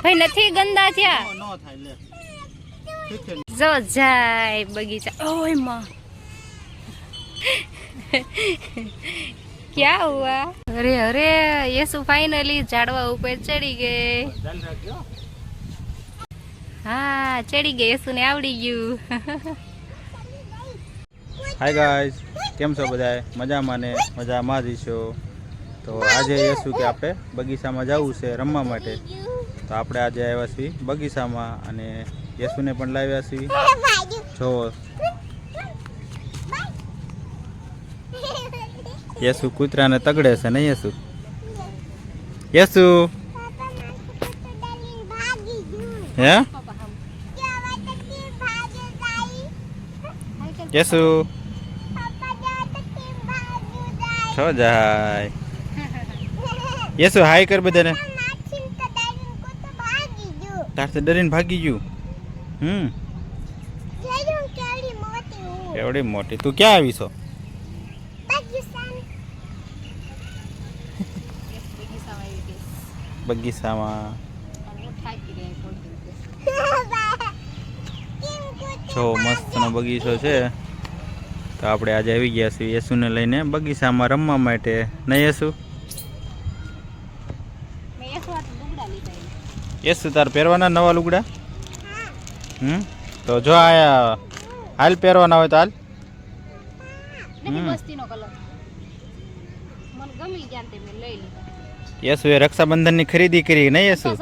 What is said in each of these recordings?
ભાઈ નથી ગંદા થયા નો થાય લે ઠીક છે જો જાય બગીચા ઓય માં क्या हुआ अरे अरे यशु फाइनली झाड़वा ऊपर चढ़ी गए हाँ चढ़ी गए यशु ने आवड़ी गયું હાય ગાઈસ કેમ છો બધાય મજામાં ને મજામાં જ છો તો આજે યશુ કે આપણે બગીચામાં જવું છે રમવા માટે તો આપણે આજે આવ્યા છીએ બગીચામાં અને યશુને પણ લાવ્યા છીએ જો યશુ કૂતરાને તગડે છે ને યશુ યશુ હે યશુ છો જાય યશુ હાય કર બધાને તારથી ડરીને ભાગી ગયું એવડી મોટી તું ક્યાં આવી છો બગીચામાં જો મસ્તનો બગીચો છે તો આપણે આજે આવી ગયા છીએ યશુને લઈને બગીચામાં રમવા માટે નહીં યશુ યશુ તાર પહેરવાના નવા લુગડા તો જો આયા હાલ પહેરવાના હોય તો હાલ યશુ એ રક્ષાબંધનની ખરીદી કરી નહીં યશુ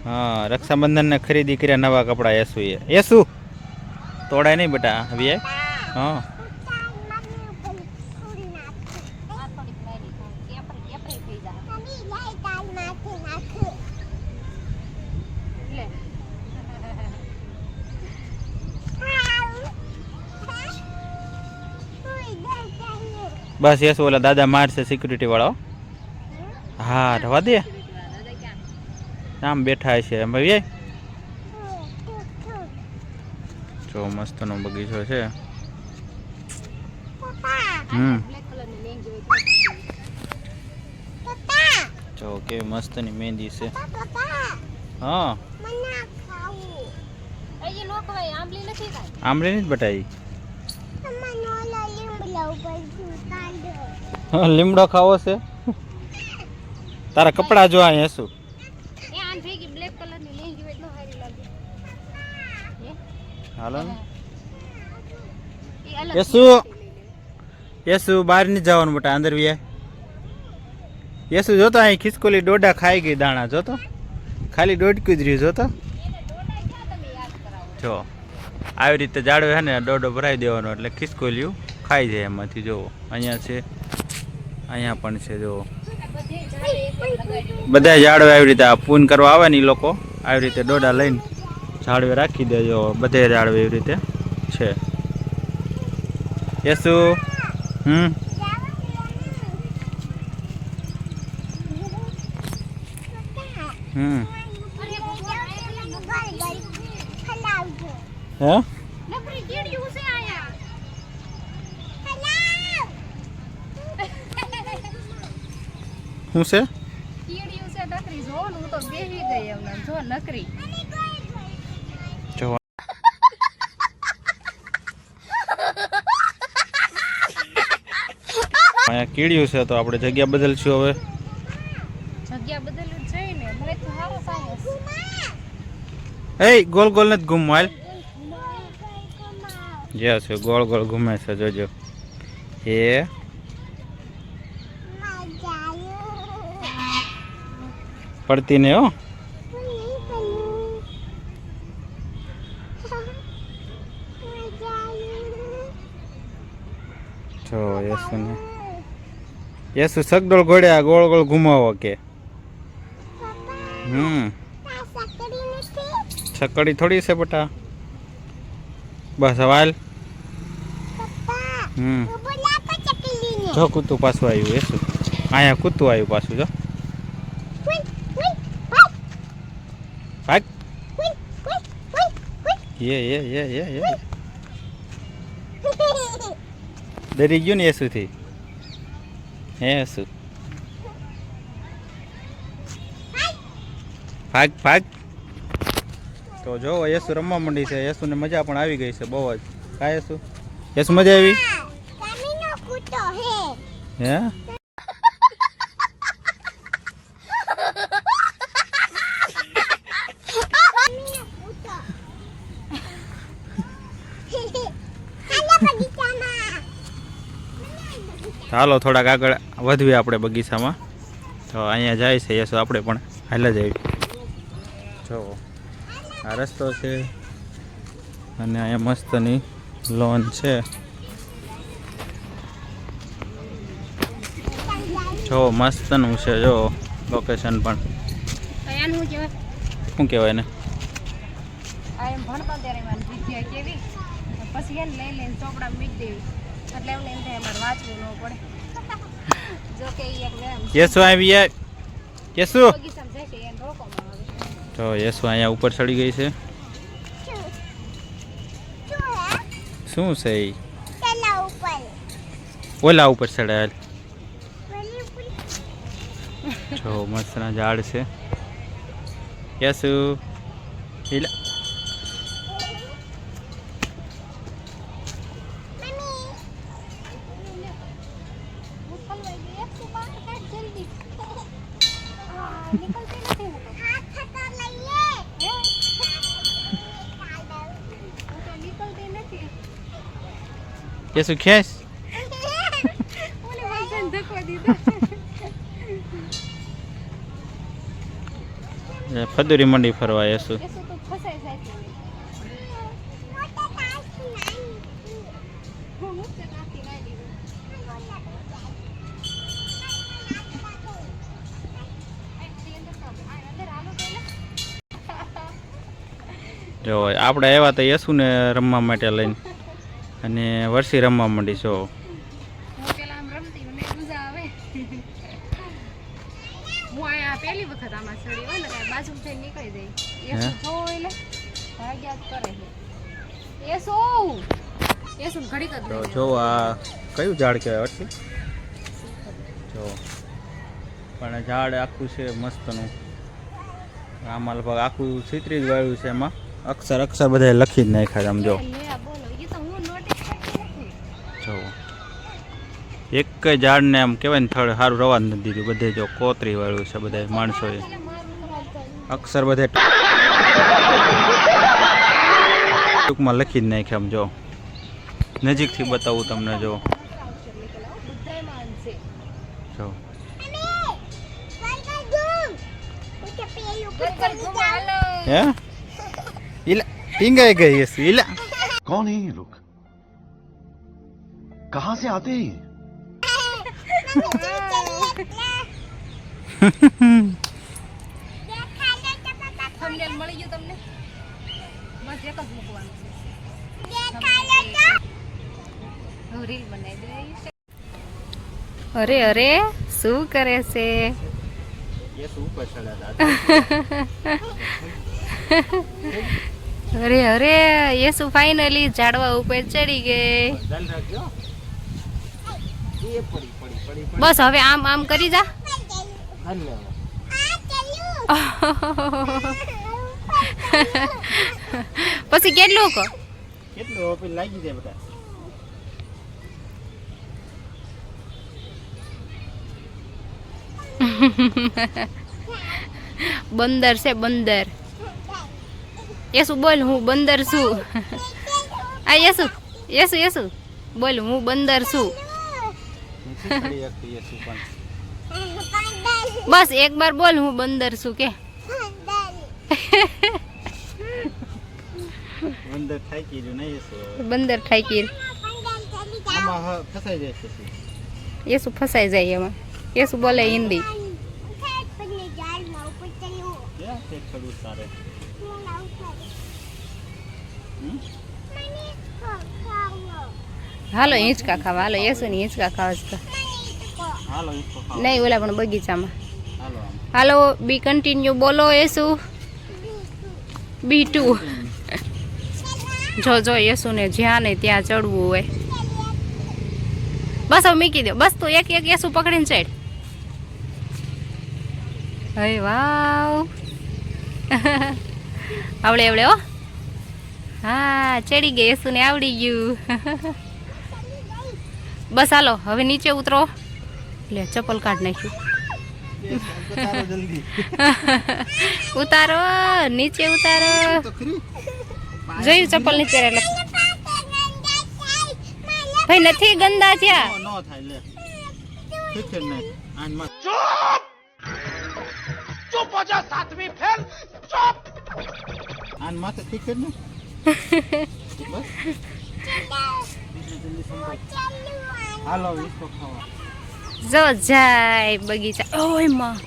હા રક્ષાબંધનને ખરીદી કર્યા નવા કપડા યશુ એ યશુ તોડાય નહીં બેટા હવે હા બસ યશુ ઓલા દાદા મારશે સિક્યુરિટી વાળો હા રવા દે આમ બેઠા છે ભાઈ જો મસ્તનો બગીચો છે જો કેવી મસ્તની મહેંદી છે હા આંબલી નથી બટાઈ લીમડો ખાવો છે તારા કપડા જો અહીંયા શું હાલો ને યશુ યશુ બહાર નહીં જવાનું બેટા અંદર વ્યા યશુ જોતો અહીં ખિસકોલી ડોડા ખાઈ ગઈ દાણા જોતો ખાલી ડોડકું જ રહ્યું જોતો જો આવી રીતે જાડવે છે ને ડોડો ભરાઈ દેવાનો એટલે ખિસકોલિયું ખાઈ જાય એમાંથી જુઓ અહીંયા છે અહીંયા પણ છે જુઓ બધા ઝાડવે આવી રીતે પૂન કરવા આવે ને એ લોકો આવી રીતે ડોડા લઈને ઝાડવે રાખી દેજો બધે ઝાડવે એવી રીતે છે યશુ હે શું છે અહીંયા કીડ્યું છે તો આપણે જગ્યા બદલશું હવે એ ગોલ ગોલ નથી ઘૂમવા હાલ જ્યાં છે ગોળ ગોળ ઘૂમે છે જોજો એ પડતી ને હો જો યશુ ને યશુ સગડોળ ઘોડ્યા ગોળ ગોળ ઘુમાવો કે છકડી થોડી છે બેટા બસ હવાલ જો કૂતું પાછું આવ્યું યશુ અહીંયા કૂતું આવ્યું પાછું જો ભાગ ये डरी गयो ने યશુ થી હે યશુ ભાગ ભાગ. તો જો યસુ રમવા માંડી છે. યસુને મજા પણ આવી ગઈ છે બહુ જ. કા યસુ? યસુ મજા આવી? હે? ચાલો થોડાક આગળ વધીએ આપણે બગીચામાં. તો અહીંયા જાય છે યસુ, આપણે પણ હાલ્યા જઈએ. જો આ રસ્તો છે અને અહીંયા મસ્તની લોન છે. જો મસ્તનું છે જો લોકેશન પણ. શું કહેવાય ને? પછી એને લઈ લઈને ચોપડા મીક દેવી એટલે એમને એમ થાય અમારે વાંચવું ન પડે. જો કે ઈ એક વ્યાયામ છે. યસુ આવી યસુ. બગીચામાં જાય છે એને રોકવામાં આવે. તો યસુ અહીંયા ઉપર ચડી ગઈ છે. શું છે ઈ? ઓલા ઉપર ચડાયેલ. જો મસ્તના ઝાડ છે. યસુ હિલા. યસુ ખેસ. ફદુરી મંડી ફરવા યસુ. જો આપણે આવ્યા તો યસુને રમવા માટે લઈને અને વર્ષી રમવા માંડી. છો પહેલી વખત આમાં ચડી હોય ને બાજુ જઈને નીકળી જાય. એસુ જોઈ લે ભાગ્યા કરે છે. એસુ ઘડીક જ તો જો આ કયું ઝાડ કહેવાય વર્ષી? જો પણ ઝાડ આખું છે મસ્તનું. આમાં લગભગ આખું છીતરી જ વાળ્યું છે. એમાં અક્ષર બધા લખી જ નાખ્યા. આમ જો જો એક ઝાડને આમ કહેવાય ને થડ સારું રવા નથી દીધું. બધે જો કોતરી વાળું છે બધા માણસોએ. અક્ષર બધે ટૂંકમાં લખી જ નાખ્યા. આમ જો નજીકથી બતાવું તમને. જો જો હે ઇલા ટીંગાઈ ગઈ છે ઇલા. कौन है ये लोग? कहां से आते हैं? થંબનેલ મળી ગયું તમને? બસ એક જ મૂકવાનું છે. હવે રીલ બનાવી દે. અરે અરે શું કરે છે? યસુ ઉપર ચડ્યા. અરે અરે યસુ ફાઇનલી ઝાડવા ઉપર ચડી ગઈ. બસ હવે આમ આમ કરી જા. પછી કેટલું કહો? કેટલું લાગી જાય બધા. બંદર છે બંદર. યસુ બોલ હું બંદર છું. આ યસુ યસુ યસુ બોલ હું બંદર છું. બસ એક બાર બોલ હું બંદર છું કે. બંદર થાકી ગયું નહીં યસુ. બંદર થાકી આમાં ફસાઈ જાય છે. યસુ ફસાઈ જાય એમાં. યસુ બોલે હિન્દી. હાલો હિંચકા ખાવા. હાલો યસુ ની હિંચકા ખાવા. નહીં ઓલા પણ બગીચામાં. હાલો બી કન્ટિન્યુ બોલો યસુ. B2. જો જો યસુ ને જ્યાં ને ત્યાં ચડવું હોય. બસ હવે મૂકી દો. બસ તું એક એક યસુ પકડીને ચડ. હે વાવ આવડે આવડે હો. હા ચડી ગઈ યસુને આવડી ગયું. બસ હાલો હવે નીચે ઉતરો. લે ચપ્પલ કાઢ નાખ્યું. ઉતારો નીચે ઉતારો. જોયું ચપ્પલ નીચે એટલે ભાઈ નથી ગંદા થયા. નો થાય લે ઠીક છે ને આનમાં चुप हो जा सातवीं फेल चुप આન માથે ઠીક છે ને બસ હાલો ઈસકો ખાવા જો જાય બગીચા. ઓય માં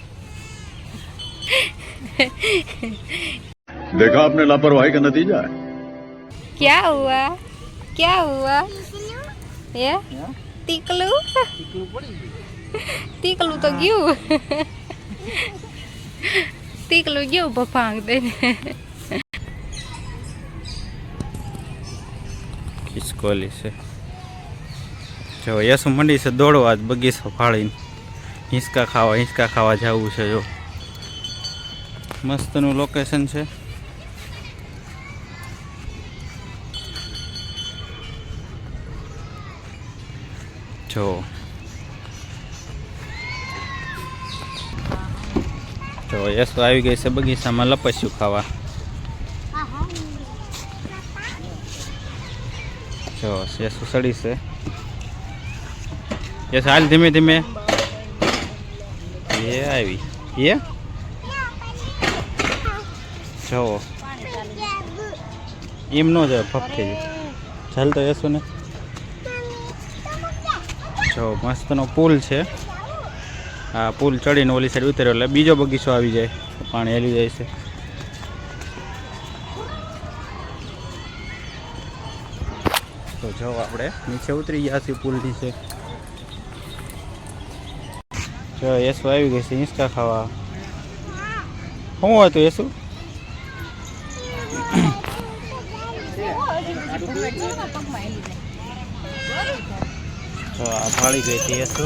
देखा आपने लापरवाही का नतीजा है क्या हुआ क्या हुआ ये ટીકલું ટીકલું પડી ગયું ટીકલું તો ગયું. ટીકલું ગયું ભફાંગ દઈને. ખિસકોલી છે જો યસુ મંડી છે દોડવા બગીચો ફાળીને હિંચકા ખાવા જવું છે. જો મસ્તનું લોકેશન છે. જો યસુ આવી ગઈ છે બગીચામાં લપસ્યું ખાવા. જો યસુ સડી છે. યસ હાલ ધીમે ધીમે. એ આવી એ જો એમ ન જાય ફપ થઈ જાય. ચાલ તો યસુ ને જો મસ્તનો પુલ છે. આ પુલ ચડીને ઓલી સાઈડ ઉતર્યો એટલે બીજો બગીચો આવી જાય પાણી હેલી જાય છે. તો જો આપણે નીચે ઉતરી ગયા છીએ પુલ નીચે. જો યસુ આવી ગઈ છે હિંચકા ખાવા. શું હતું યસુ? તો આ ફાળી ગઈ છે યસુ.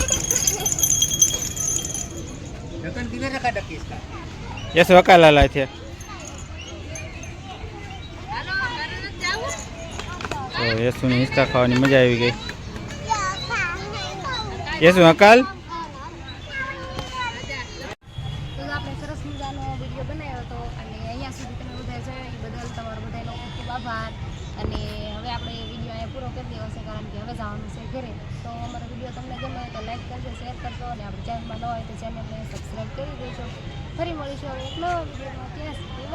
યસુ હકાલા લાય છે. તો યસુની હિંચકા ખાવાની મજા આવી ગઈ. યસુ હકાલ. આપણે સરસ મજાનો વિડીયો બનાવ્યો હતો અને અહીંયા સુધી તમે બધા જોયો એ બદલ તમારો બધાનો ખૂબ ખૂબ આભાર. અને હવે આપણે વિડીયો અહીંયા પૂરો કરી દેવો છે કારણ કે હવે જવાનું છે ઘરે. તો અમારો વિડીયો તમને ગમે તો લાઈક કરજો, શેર કરજો અને આપણે ચેનલમાં ન હોય તો ચેનલને સબસ્ક્રાઈબ કરી દેજો. ફરી મળીશું હવે એક નવા વિડીયોમાં. ત્યાં સુધી